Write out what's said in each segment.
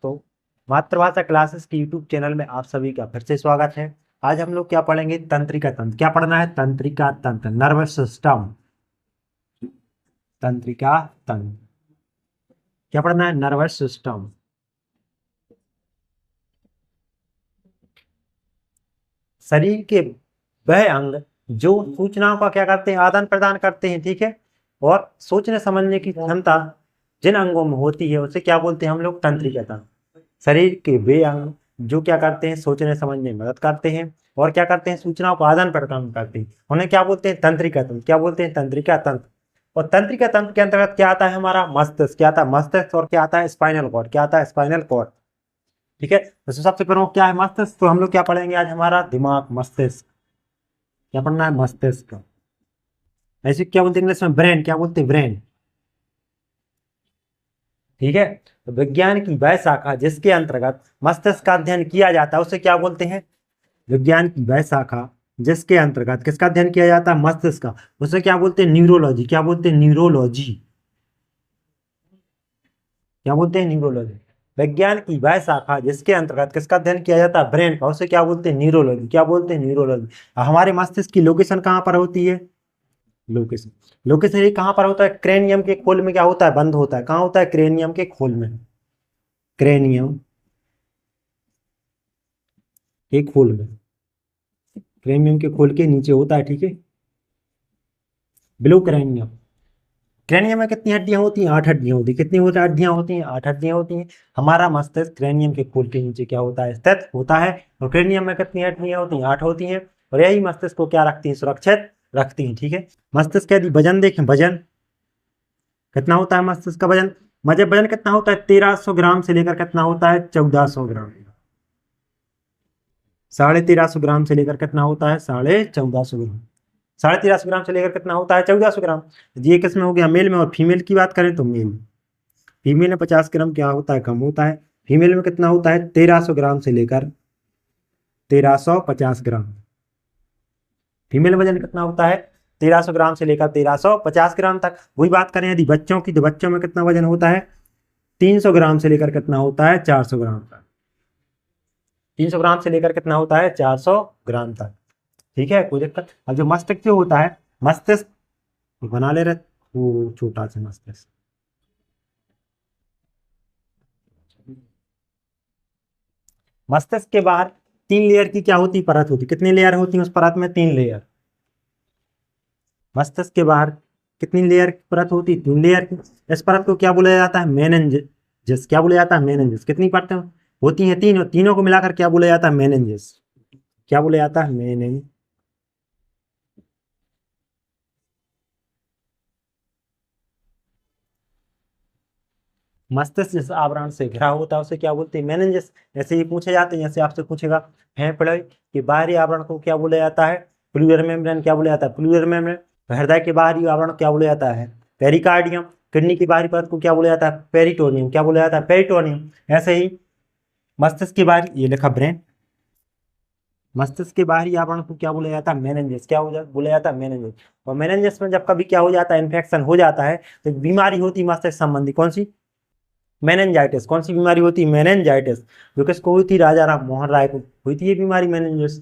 तो मातृभाषा क्लासेस के यूट्यूब चैनल में आप सभी का फिर से स्वागत है। आज हम लोग क्या पढ़ेंगे? तंत्रिका तंत्र। क्या पढ़ना है? तंत्रिका तंत्र, नर्वस सिस्टम। तंत्रिका तंत्र क्या पढ़ना है? Nervous system. शरीर के वह अंग जो सूचनाओं का क्या करते हैं? आदान प्रदान करते हैं, ठीक है। और सोचने समझने की क्षमता जिन अंगों में होती है उसे क्या बोलते हैं हम लोग? तंत्रिका तंत्र। शरीर के वे अंग जो क्या करते हैं? सोचने समझने में मदद करते हैं और क्या करते हैं? सूचनाओं का आदान प्रदान करते हैं, उन्हें क्या बोलते हैं? तंत्रिका तंत्र। क्या बोलते हैं? तंत्रिका तंत्र। और तंत्रिका तंत्र के अंतर्गत क्या आता है? हमारा मस्तिष्क। क्या आता है? मस्तिष्क। और क्या आता है? Spinal cord. क्या आता है? स्पाइनल कॉर्ड, ठीक है। तो सबसे प्रमुख क्या है? मस्तिष्क। तो हम लोग क्या पढ़ेंगे आज? हमारा दिमाग, मस्तिष्क। क्या पढ़ना है? मस्तिष्क। ऐसे क्या बोलते हैं इंग्लिश में? ब्रेन। क्या बोलते हैं? ब्रेन, ठीक है। तो विज्ञान की वह शाखा जिसके अंतर्गत मस्तिष्क का अध्ययन किया जाता है उसे क्या बोलते हैं? विज्ञान की वह शाखा जिसके अंतर्गत किसका अध्ययन किया जाता है? मस्तिष्क का। उसे क्या बोलते हैं? न्यूरोलॉजी। क्या बोलते हैं? न्यूरोलॉजी। क्या बोलते हैं? न्यूरोलॉजी। विज्ञान की वह शाखा जिसके अंतर्गत किसका अध्ययन किया जाता है? ब्रेन का। उसे क्या बोलते हैं? न्यूरोलॉजी। क्या बोलते हैं? न्यूरोलॉजी। हमारे मस्तिष्क की लोकेशन कहाँ पर होती है? लोकेशन। लोकेशन ये कहाँ पर होता है? क्रेनियम के खोल में क्या होता है? बंद होता है। कहाँ होता है? क्रेनियम के खोल में। क्रेनियम के खोल में। क्रेनियम के खोल के नीचे होता है, ठीक है। Below cranium. क्रेनियम में कितनी हड्डियां होती हैं? 8 हड्डियां होती हैं। कितनी होती है? हड्डियां होती हैं? 8 हड्डियां होती हैं। हमारा मस्तिष्क क्रेनियम के खोल के नीचे क्या होता है? स्थित होता है। और क्रेनियम में कितनी हड्डियां होती हैं? 8 होती हैं। और यही मस्तिष्क को क्या रखती हैं? सुरक्षित रखती हैं, ठीक है। मस्तिष्क का यदि वजन देखें, वजन कितना होता है मस्तिष्क का वजन? मतलब वजन कितना होता है? 1300 ग्राम से लेकर कितना होता है? 1400 ग्राम। 1350 ग्राम से लेकर कितना होता है? 1450 ग्राम। 1350 ग्राम से लेकर कितना होता है? 1400 ग्राम। ये किस में हो गया? मेल में। और फीमेल की बात करें तो मेल। फीमेल में 50 ग्राम क्या होता है? कम होता है। फीमेल में कितना होता है? 1300 ग्राम से लेकर 1350 ग्राम। फीमेल वजन कितना होता है? 1300 ग्राम से लेकर 1350 ग्राम तक। वही बात करें यदि बच्चों की, तो बच्चों में कितना वजन होता है? 300 ग्राम से लेकर कितना होता है? 400 ग्राम तक। 300 ग्राम से लेकर कितना होता है? 400 ग्राम तक, ठीक है। कोई दिक्कत? अब जो मस्तिष्क जो होता है, मस्तिष्क बना ले रहे वो छोटा सा मस्तिष्क। मस्तिष्क के बाहर 3 लेयर की क्या होती? परत होती। कितनी लेयर होती है उस परत में? 3 लेयर। मस्तिष्क के बाहर कितनी लेयर की परत होती? 3 लेयर की। इस परत को क्या बोला जाता है? मेनिनजेस। क्या बोला जाता है? मेनिनजेस। कितनी परतें होती हैं? 3। और तीनों को मिलाकर क्या बोला जाता है? मेनिनजेस। क्या बोला जाता है? मेनिन। मस्तिष्क जिस आवरण से घिरा होता है उसे क्या बोलते हैं? मेनिनजेस। जैसे ये पूछे जाते हैं, जैसे आपसे पूछेगा फेफड़े कि बाहरी आवरण को क्या बोला जाता है? Fluid membrane. क्या बोला जाता है? Fluid membrane. हृदय के बाहरी आवरण क्या बोला जाता है? पेरिकार्डियम। किडनी की बाहरी परत को क्या बोला जाता है? पेरिटोनियम। क्या बोला जाता है? पेरिटोनियम। ऐसे ही मस्तिष्क के बाहरी, ये लिखा ब्रेन। मस्तिष्क के बाहरी आवरण को क्या बोला जाता है? मेनिनजेस। क्या बोला जाता है? मेनिनजेस। और मेनिनजेस में जब कभी क्या हो जाता है? इन्फेक्शन हो जाता है तो एक बीमारी होती है मस्तिष्क संबंधी। कौन सी? मेनेंजाइटिस। कौन सी बीमारी होती है? मेनेंजाइटिस। जो किसको हुई थी? राजा राम मोहन राय को हुई थी ये बीमारी, मेनेंजाइटिस।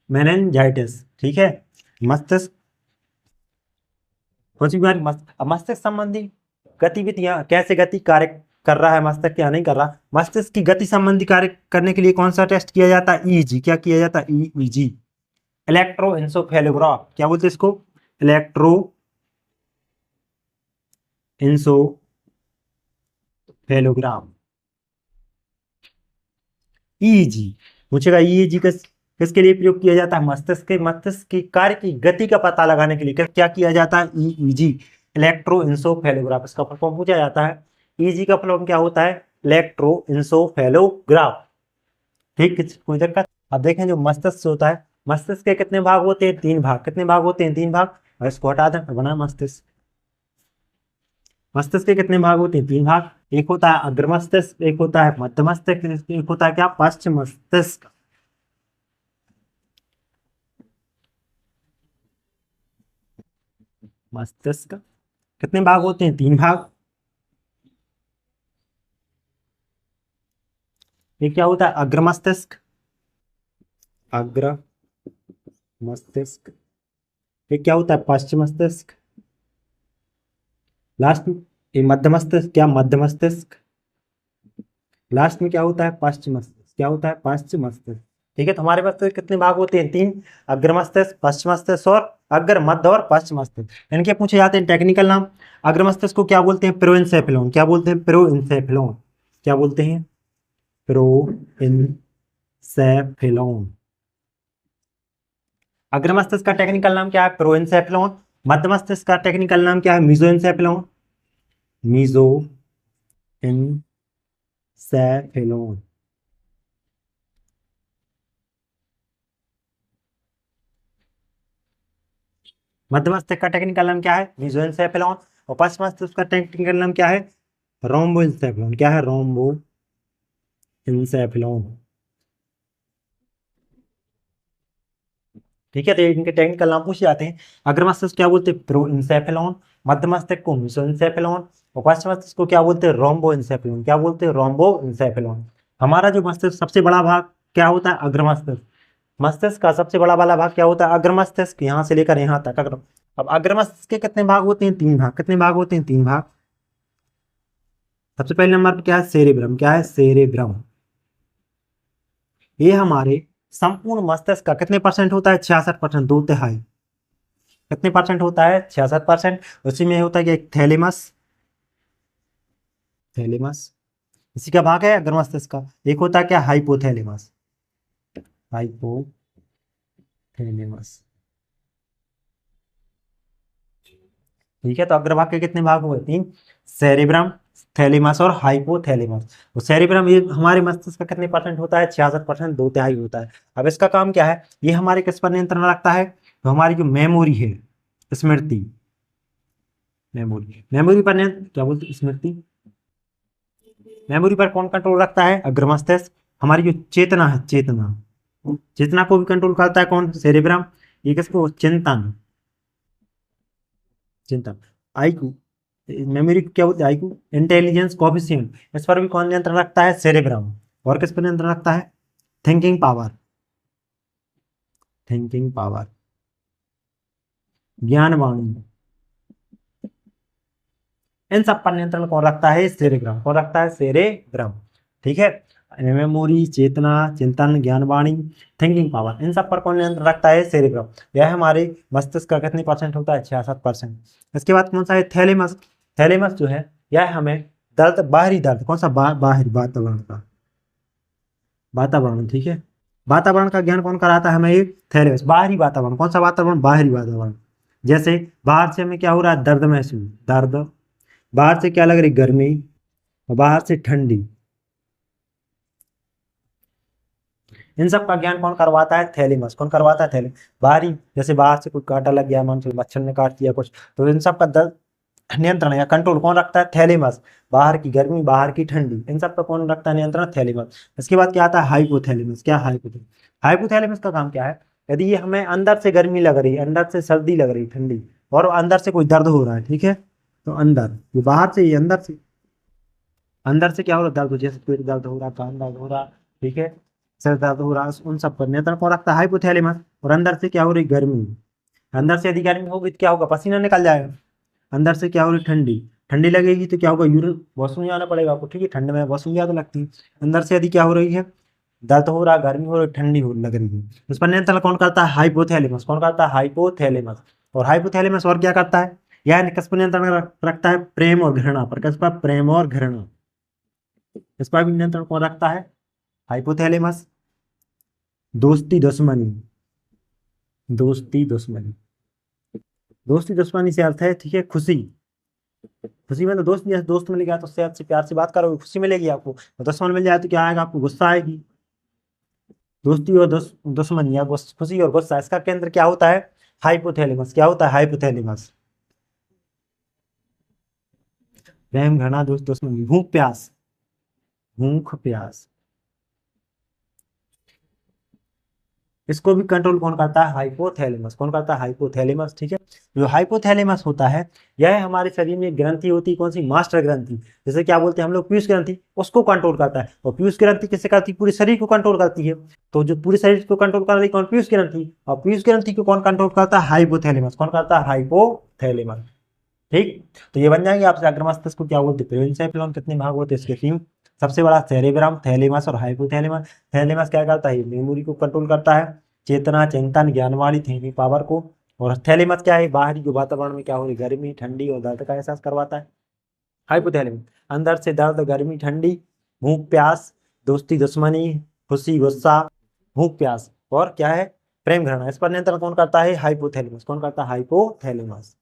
मेनेंजाइटिस, ठीक है। मस्तिष्क, कौन सी बीमारी? मस्तिष्क संबंधी गतिविधियां, कैसे गति कार्य कर रहा है मस्तिष्क, क्या नहीं कर रहा। मस्तिष्क की गति संबंधी कार्य करने के लिए कौन सा टेस्ट किया जाता है? ईईजी। क्या किया जाता है? ईईजी। इलेक्ट्रोएंसेफेलोग्राफ। क्या बोलते हैं इसको? इलेक्ट्रोएंसेफेलोग्राम। ईईजी पूछेगा। ईईजी किसके लिए प्रयोग किया जाता है? मस्तिष्क की कार्य की गति का पता लगाने के लिए क्या किया जाता है? ईईजी, इलेक्ट्रोएंसेफेलोग्राफ। इसका फुल फॉर्म पूछा जाता है। ईईजी का फुल फॉर्म क्या होता है? इलेक्ट्रोएंसेफेलोग्राफ, ठीक। कोई दिक्कत? अब देखें जो मस्तिष्क होता है, मस्तिष्क के कितने भाग होते हैं? 3 भाग। कितने भाग होते हैं? 3 भाग। और इसको हटा दें तो बना मस्तिष्क। मस्तिष्क के कितने भाग होते हैं? 3 भाग। एक होता है अग्र मस्तिष्क, एक होता है मध्य मस्तिष्क, एक होता है क्या? पश्चिम मस्तिष्क। मस्तिष्क कितने भाग होते हैं? 3 भाग। ये क्या होता है? अग्र मस्तिष्क, अग्र मस्तिष्क। ये क्या होता है? पश्च मस्तिष्क। लास्ट में ये मध्य मस्तिष्क, क्या मध्य मस्तिष्क। लास्ट में क्या होता है? पश्च मस्तिष्क। क्या होता है? पश्च मस्तिष्क। ठीक है, तो हमारे मस्तिष्क कितने भाग होते हैं? 3। अग्र मस्तिष्क, पश्च मस्तिष्क और अग्र, मध्य और पश्च मस्तिष्क। इनके पूछे जाते हैं टेक्निकल नाम। अग्र मस्तिष्क को क्या बोलते हैं? प्रोइंसेफेलॉन। क्या बोलते हैं? प्रोइंसेफेलॉन। क्या बोलते हैं? प्रोइंसेफेलॉन। अग्र मस्तिष्क का टेक्निकल नाम क्या है? प्रोइंसेफेलॉन। मध्य मस्तिष्क का टेक्निकल नाम क्या है? मीजोइंसेफेलॉन। मीजोइंसेफेलॉन। मध्य मस्तिष्क का टेक्निकल नाम क्या है? मीजोइंसेफेलॉन। और पश्च मस्तिष्क का टेक्निकल नाम क्या है? रोम्बोइंसेफेलॉन। क्या है? रोम्बोइंसेफेलॉन। ठीक है, तो इनके टेक्निकल नाम पूछे जाते हैं। अग्र मस्तिष्क क्या बोलते हैं? प्रोइंसेफेलॉन। मध्य मस्तिष्क को मीजोइंसेफेलॉन। और पश्च मस्तिष्क को क्या बोलते हैं? रोम्बोइंसेफेलॉन। क्या बोलते हैं? रोम्बोइंसेफेलॉन। हमारा जो मस्तिष्क सबसे बड़ा भाग क्या होता है? अग्र मस्तिष्क। मस्तिष्क का सबसे बड़ा वाला भाग क्या होता है? अग्र मस्तिष्क, यहाँ से लेकर यहाँ तक अग्र। अब अग्र मस्तिष्क के कितने भाग होते हैं? 3 भाग। कितने भाग होते हैं? 3 भाग। सबसे पहले नंबर पर क्या है? सेरेब्रम। क्या है? सेरेब्रम। ये हमारे संपूर्ण मस्तिष्क का कितने परसेंट होता है? 66%, 2/3। कितने परसेंट होता है? 66%। उसी में होता है कि एक थैलेमस, थैलेमस इसी का भाग है अग्र मस्तिष्क का। एक होता है क्या? Hypothalamus, hypothalamus. ठीक है, तो अग्रभाग के कितने भाग हुए? 3। सेरेब्रम, थैलेमस और हाइपोथैलेमस। तो सेरेब्रम ये हमारे मस्तिष्क का कितने परसेंट होता है? 66%, 2/3 होता है। अब इसका काम क्या है? ये हमारे किस पर नियंत्रण रखता है? तो हमारी जो मेमोरी है, स्मृति, मेमोरी, मेमोरी पर नियंत्रण, क्या बोलते हैं? स्मृति। मेमोरी पर कौन कंट्रोल रखता है? अग्र मस्तिष्क। हमारी जो चेतना है, चेतना, चेतना को भी कंट्रोल करता है कौन? सेरेब्रम। ये किसको? चिंतन, चिंतन। आईक्यू, मेमोरी क्या बोलते हैं? आईक्यू, इंटेलिजेंस कोफिशिएंट, इस पर भी कौन नियंत्रण रखता है? सेरेब्रम। और किस पर नियंत्रण रखता है? थिंकिंग पावर, थिंकिंग पावर, ज्ञान वाणी, इन सब पर नियंत्रण कौन रखता है? सेरेब्रम। कौन रखता है? सेरेब्रम। ठीक है, मेमोरी, चेतना, चिंतन, ज्ञान वाणी, थिंकिंग पावर, इन सब पर कौन नियंत्रण रखता है? सेरेब्रम। यह हमारे मस्तिष्क का कितने परसेंट होता है? 66%। इसके बाद कौन सा है? थैलेमस। थैलेमस जो है यह हमें दर्द, बाहरी दर्द, कौन सा? बाहरी, वातावरण का, वातावरण। ठीक है, वातावरण का ज्ञान कौन कराता है हमें? ये थैलेमस। बाहरी वातावरण, कौन सा वातावरण? बाहरी वातावरण। जैसे बाहर से हमें क्या हो रहा है? दर्द महसूस, दर्द। बाहर से क्या लग रही? गर्मी। और बाहर से ठंडी। इन सब का ज्ञान कौन करवाता है? थैलेमस। कौन करवाता है? थैलेमस। बाहरी, जैसे बाहर से कोई कांटा लग गया, मान लो मच्छर ने काट दिया कुछ, तो इन सब का नियंत्रण या कंट्रोल कौन रखता है? थैलेमस। बाहर की गर्मी, बाहर की ठंडी, इन सब का कौन रखता है नियंत्रण? थैलेमस। इसके बाद क्या आता है? हाइपोथैलेमस। क्या? हाइपोथैलेमस। हाइपोथैलेमस का काम क्या है? यदि ये हमें अंदर से गर्मी लग रही है, अंदर से सर्दी लग रही है, ठंडी, और अंदर से कोई दर्द हो रहा है, ठीक है, तो अंदर, ये बाहर से, ये अंदर से, अंदर से क्या हो रहा है? दर्द, जैसे पेट दर्द हो रहा, कान दर्द हो रहा, ठीक है, सर दर्द हो रहा, उन सब पर नियंत्रण कौन रखता है? हाइपोथैलेमस। और अंदर से क्या हो रही? गर्मी। अंदर से यदि गर्मी होगी तो क्या होगा? पसीना निकल जाएगा। अंदर से क्या हो रही? ठंडी। ठंडी लगेगी तो क्या होगा? यूरिन, वॉशरूम जाना पड़ेगा आपको, ठीक है, ठंड में वॉशरूम ज्यादा लगती है। अंदर से यदि क्या हो रही है? दर्द हो रहा, गर्मी हो रही, ठंडी हो लग रही है, उस पर नियंत्रण कौन करता है? हाइपोथैलेमस। कौन करता है? हाइपोथैलेमस। और हाइपोथैलेमस और क्या करता है? यह किस पर नियंत्रण रखता है? प्रेम और घृणा पर। किस पर? प्रेम और घृणा। इस पर भी नियंत्रण कौन रखता है? हाइपोथैलेमस। दोस्ती दुश्मनी, दोस्ती दुश्मनी, दोस्ती दुश्मनी से अर्थ है, ठीक है, खुशी। खुशी में तो दोस्त, जैसे दोस्त मिल गया तो उससे अच्छे प्यार से बात करोगे, खुशी मिलेगी आपको। और दुश्मन मिल जाए तो क्या आएगा? आपको गुस्सा आएगी। दोस्ती और दुश्मनी या खुशी और गुस्सा, इसका केंद्र क्या होता है? हाइपोथैलेमस। क्या होता है? हाइपोथैलेमस। प्रेम, घृणा, दोस्त, दुश्मनी, भूख प्यास, भूख प्यास, इसको भी कंट्रोल कौन करता है? हाइपोथैलेमस। कौन करता है? हाइपोथैलेमस। ठीक है, जो हाइपोथैलेमस होता है यह हमारे शरीर में ग्रंथि होती है, कौन सी? मास्टर ग्रंथि। जैसे क्या बोलते हैं हम लोग? पीयूष ग्रंथि, उसको कंट्रोल करता है। और पीयूष ग्रंथि किससे करती है? पूरे शरीर को कंट्रोल करती है। तो जो पूरे शरीर को कंट्रोल कर रही है कौन? पीयूष ग्रंथि। और पीयूष ग्रंथि को कौन कंट्रोल करता है? हाइपोथैलेमस। कौन करता है? हाइपोथैलेमस। ठीक, तो ये बन जाएंगे आपसे। अग्र मस्तिष्क को क्या बोलते हैं? प्रोइंसेप्लॉन। कितने भाग होते हैं इसके? 3। सबसे बड़ा सेरेब्रम, थैलेमस और हाइपोथैलेमस। थैलेमस क्या करता है? मेमोरी को कंट्रोल करता है, चेतना, चिंतन, ज्ञान वाली थिंकिंग पावर को। और थैलेमस क्या है? बाहरी जो वातावरण में क्या हो रही, गर्मी, ठंडी और दर्द का एहसास करवाता है। हाइपोथैलेमस अंदर से दर्द, गर्मी, ठंडी, भूख, प्यास, दोस्ती, दुश्मनी, खुशी, गुस्सा, भूख, प्यास और क्या है? प्रेम, घृणा। इस पर नियंत्रण कौन करता है? हाइपोथैलेमस। कौन करता है? हाइपोथैलेमस।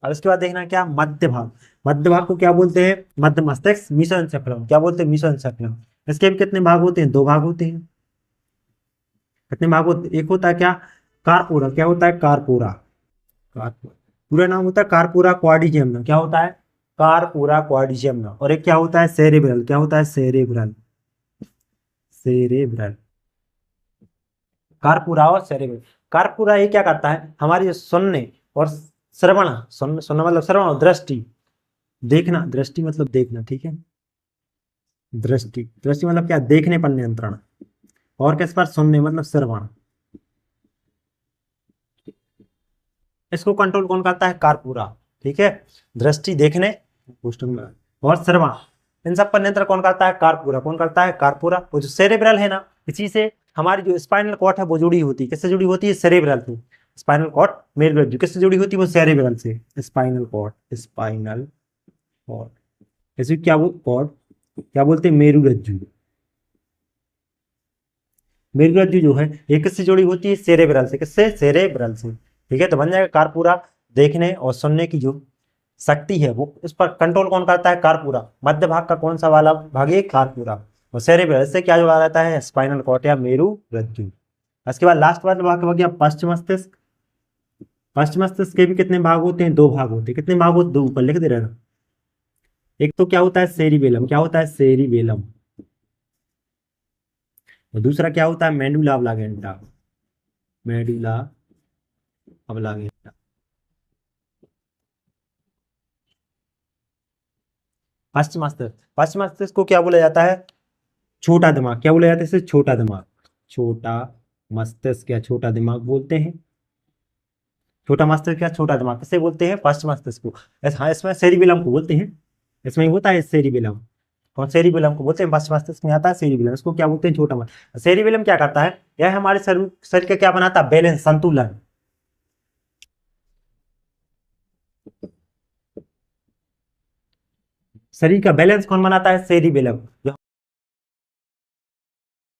अब इसके बाद देखना क्या? मध्य भाग। मध्य भाग को क्या बोलते हैं? मध्य मस्तिष्क, मीसोएन्सेफेलम। क्या बोलते हैं? मीसोएन्सेफेलम। इसके भी कितने भाग होते हैं? 2 भाग होते हैं। कितने भाग होते हैं? एक होता है क्या? कारपोरा। क्या होता है? कारपोरा। कारपोरा पूरा नाम होता है कारपोरा क्वाड्रिजेमिनम। क्या होता है? कारपोरा क्वाड्रिजेमिनम। और एक क्या होता है? सेरेब्रल। क्या होता है? सेरेब्रल। सेरेब्रल। कारपुरा और सेरेब्रल। कारपुरा ये क्या करता है? हमारी जो सुनने और श्रवण, सुनना मतलब श्रवण और दृष्टि, देखना, दृष्टि मतलब देखना, ठीक है, दृष्टि, दृष्टि मतलब क्या? देखने पर नियंत्रण। और किस पर? सुनने मतलब श्रवण। इसको कंट्रोल कौन करता है? कारपुरा। ठीक है, दृष्टि, देखने और श्रवण, इन सब पर नियंत्रण कौन करता है? कारपुरा। कौन करता है? कारपुरा। वो जो सेरेब्रल है ना, इसी से हमारी जो स्पाइनल कॉर्ड है वो जुड़ी होती है। किससे जुड़ी होती है? सेरेब्रल से। स्पाइनल कॉर्ड मेरुरज्जु किससे जुड़ी होती है? वो सेरेब्रल से। स्पाइनल कॉर्ड, स्पाइनल कॉर्ड, इसे क्या वो कॉर्ड क्या बोलते हैं? मेरुरज्जु। मेरुरज्जु जो है ये किससे जुड़ी होती है? सेरेब्रल से। किससे? सेरेब्रल से। ठीक है, तो बन जाएगा कारपुरा। देखने और सुनने की जो शक्ति है वो, इस पर कंट्रोल कौन करता है? कारपुरा। मध्य भाग का कौन सा वाला भाग है? कारपुरा। और सेरेब्रल, इससे क्या जुड़ा रहता है? स्पाइनल कॉर्ड या मेरुरज्जु। इसके बाद लास्ट वाला भाग हो गया पश्च मस्तिष्क। पश्च मस्तिष्क के भी कितने भाग होते हैं? 2 भाग होते हैं। कितने भाग होते हैं? 2, ऊपर लिख दे रहे हैं। एक तो क्या होता है? सेरिबेलम। क्या होता है? सेरिबेलम। और दूसरा क्या होता है? Medulla oblongata. Medulla oblongata. पश्च मस्तिष्क। पश्च मस्तिष्क को क्या बोला जाता है? छोटा दिमाग। क्या बोला जाता है इसे? छोटा दिमाग। छोटा मस्तिष्क या छोटा दिमाग बोलते हैं। छोटा मस्तिष्क या छोटा दिमाग किसे बोलते हैं? पश्च मस्तिष्क को। हाँ, इसमें सेरिबेलम को बोलते हैं। इसमें ही होता है सेरिबेलम। कौन? सेरिबेलम को बोलते हैं। पश्च मस्तिष्क में आता है सेरिबेलम। इसको क्या बोलते हैं? छोटा मस्तिष्क। सेरिबेलम क्या करता है? यह हमारे शरीर शरीर का क्या बनाता है? बैलेंस, संतुलन। शरीर का बैलेंस कौन बनाता है? सेरिबेलम।